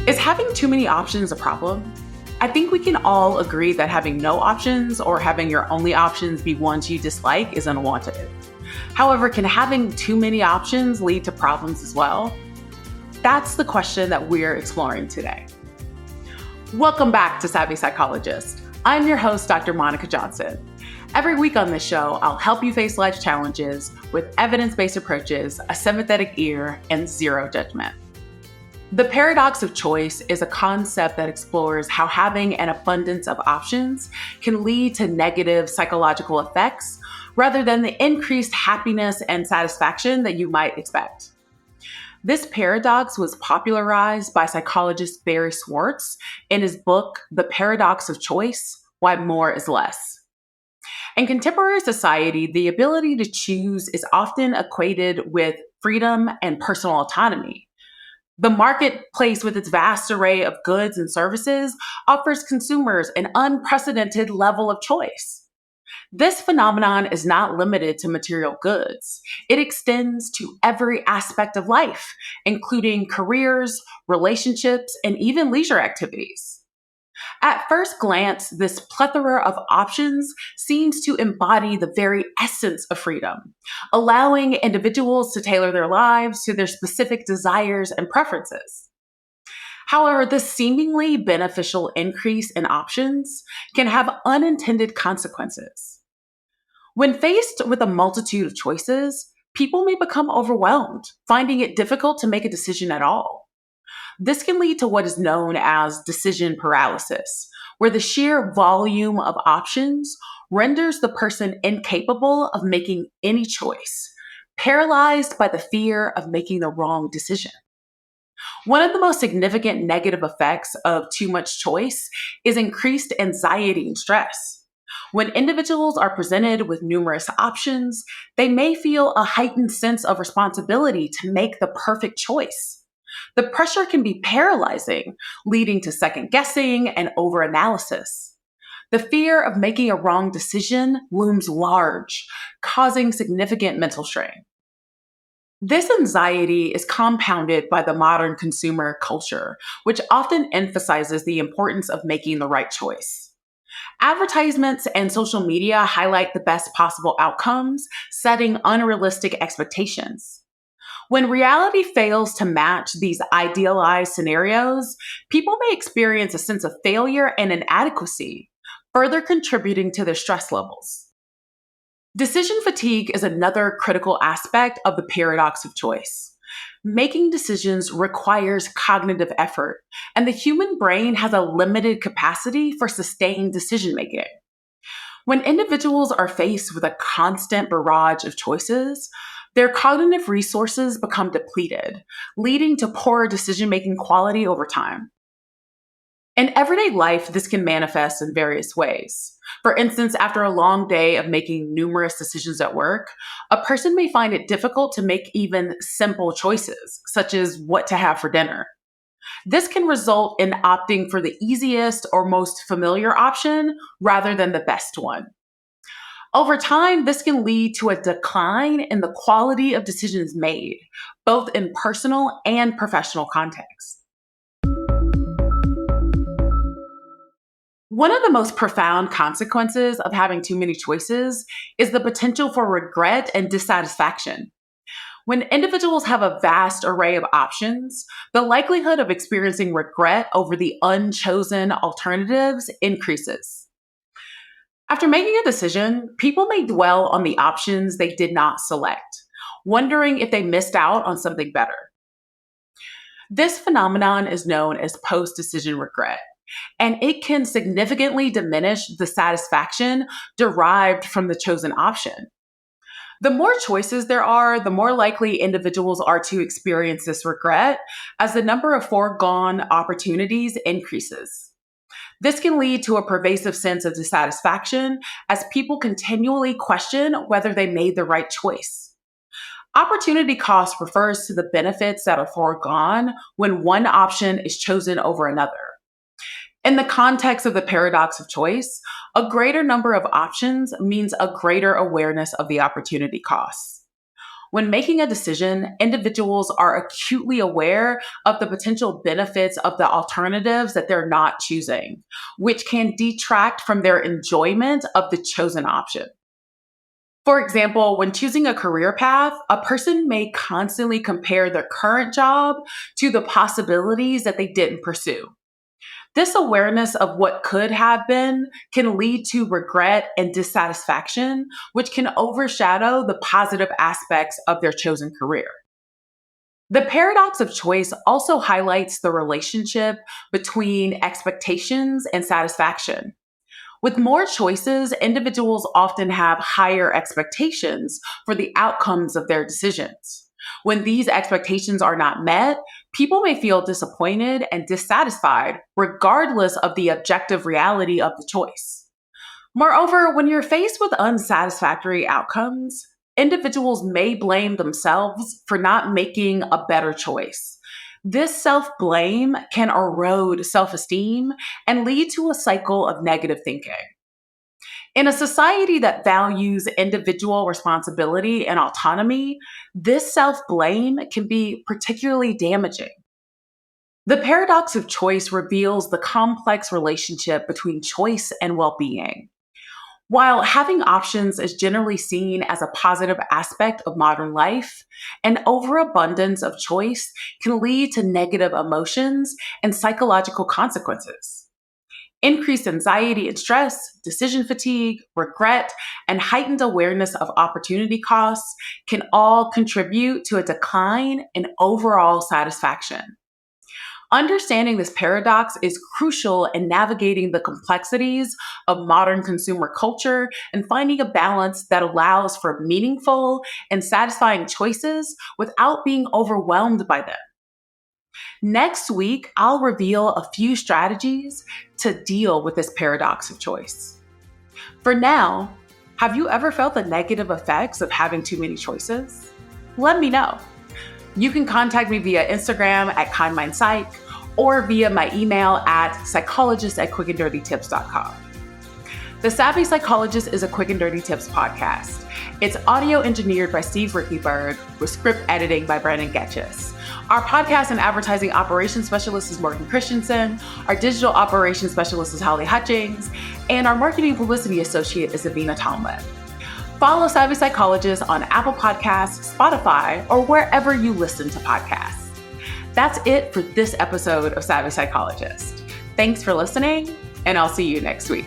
Is having too many options a problem? I think we can all agree that having no options or having your only options be ones you dislike is unwanted. However, can having too many options lead to problems as well? That's the question that we're exploring today. Welcome back to Savvy Psychologist. I'm your host, Dr. Monica Johnson. Every week on this show, I'll help you face life's challenges with evidence-based approaches, a sympathetic ear, and zero judgment. The paradox of choice is a concept that explores how having an abundance of options can lead to negative psychological effects rather than the increased happiness and satisfaction that you might expect. This paradox was popularized by psychologist Barry Schwartz in his book, The Paradox of Choice: Why More is Less. In contemporary society, the ability to choose is often equated with freedom and personal autonomy. The marketplace, with its vast array of goods and services, offers consumers an unprecedented level of choice. This phenomenon is not limited to material goods. It extends to every aspect of life, including careers, relationships, and even leisure activities. At first glance, this plethora of options seems to embody the very essence of freedom, allowing individuals to tailor their lives to their specific desires and preferences. However, this seemingly beneficial increase in options can have unintended consequences. When faced with a multitude of choices, people may become overwhelmed, finding it difficult to make a decision at all. This can lead to what is known as decision paralysis, where the sheer volume of options renders the person incapable of making any choice, paralyzed by the fear of making the wrong decision. One of the most significant negative effects of too much choice is increased anxiety and stress. When individuals are presented with numerous options, they may feel a heightened sense of responsibility to make the perfect choice. The pressure can be paralyzing, leading to second guessing and overanalysis. The fear of making a wrong decision looms large, causing significant mental strain. This anxiety is compounded by the modern consumer culture, which often emphasizes the importance of making the right choice. Advertisements and social media highlight the best possible outcomes, setting unrealistic expectations. When reality fails to match these idealized scenarios, people may experience a sense of failure and inadequacy, further contributing to their stress levels. Decision fatigue is another critical aspect of the paradox of choice. Making decisions requires cognitive effort, and the human brain has a limited capacity for sustained decision-making. When individuals are faced with a constant barrage of choices, their cognitive resources become depleted, leading to poorer decision-making quality over time. In everyday life, this can manifest in various ways. For instance, after a long day of making numerous decisions at work, a person may find it difficult to make even simple choices, such as what to have for dinner. This can result in opting for the easiest or most familiar option rather than the best one. Over time, this can lead to a decline in the quality of decisions made, both in personal and professional contexts. One of the most profound consequences of having too many choices is the potential for regret and dissatisfaction. When individuals have a vast array of options, the likelihood of experiencing regret over the unchosen alternatives increases. After making a decision, people may dwell on the options they did not select, wondering if they missed out on something better. This phenomenon is known as post-decision regret, and it can significantly diminish the satisfaction derived from the chosen option. The more choices there are, the more likely individuals are to experience this regret as the number of foregone opportunities increases. This can lead to a pervasive sense of dissatisfaction as people continually question whether they made the right choice. Opportunity cost refers to the benefits that are foregone when one option is chosen over another. In the context of the paradox of choice, a greater number of options means a greater awareness of the opportunity costs. When making a decision, individuals are acutely aware of the potential benefits of the alternatives that they're not choosing, which can detract from their enjoyment of the chosen option. For example, when choosing a career path, a person may constantly compare their current job to the possibilities that they didn't pursue. This awareness of what could have been can lead to regret and dissatisfaction, which can overshadow the positive aspects of their chosen career. The paradox of choice also highlights the relationship between expectations and satisfaction. With more choices, individuals often have higher expectations for the outcomes of their decisions. When these expectations are not met, people may feel disappointed and dissatisfied, regardless of the objective reality of the choice. Moreover, when you're faced with unsatisfactory outcomes, individuals may blame themselves for not making a better choice. This self-blame can erode self-esteem and lead to a cycle of negative thinking. In a society that values individual responsibility and autonomy, this self-blame can be particularly damaging. The paradox of choice reveals the complex relationship between choice and well-being. While having options is generally seen as a positive aspect of modern life, an overabundance of choice can lead to negative emotions and psychological consequences. Increased anxiety and stress, decision fatigue, regret, and heightened awareness of opportunity costs can all contribute to a decline in overall satisfaction. Understanding this paradox is crucial in navigating the complexities of modern consumer culture and finding a balance that allows for meaningful and satisfying choices without being overwhelmed by them. Next week, I'll reveal a few strategies to deal with this paradox of choice. For now, have you ever felt the negative effects of having too many choices? Let me know. You can contact me via Instagram at KindMindPsych or via my email at psychologist@quickanddirtytips.com. The Savvy Psychologist is a Quick and Dirty Tips podcast. It's audio engineered by Steve Rickyberg with script editing by Brandon Getchis. Our podcast and advertising operations specialist is Morgan Christensen. Our digital operations specialist is Holly Hutchings. And our marketing publicity associate is Avina Tomlin. Follow Savvy Psychologist on Apple Podcasts, Spotify, or wherever you listen to podcasts. That's it for this episode of Savvy Psychologist. Thanks for listening, and I'll see you next week.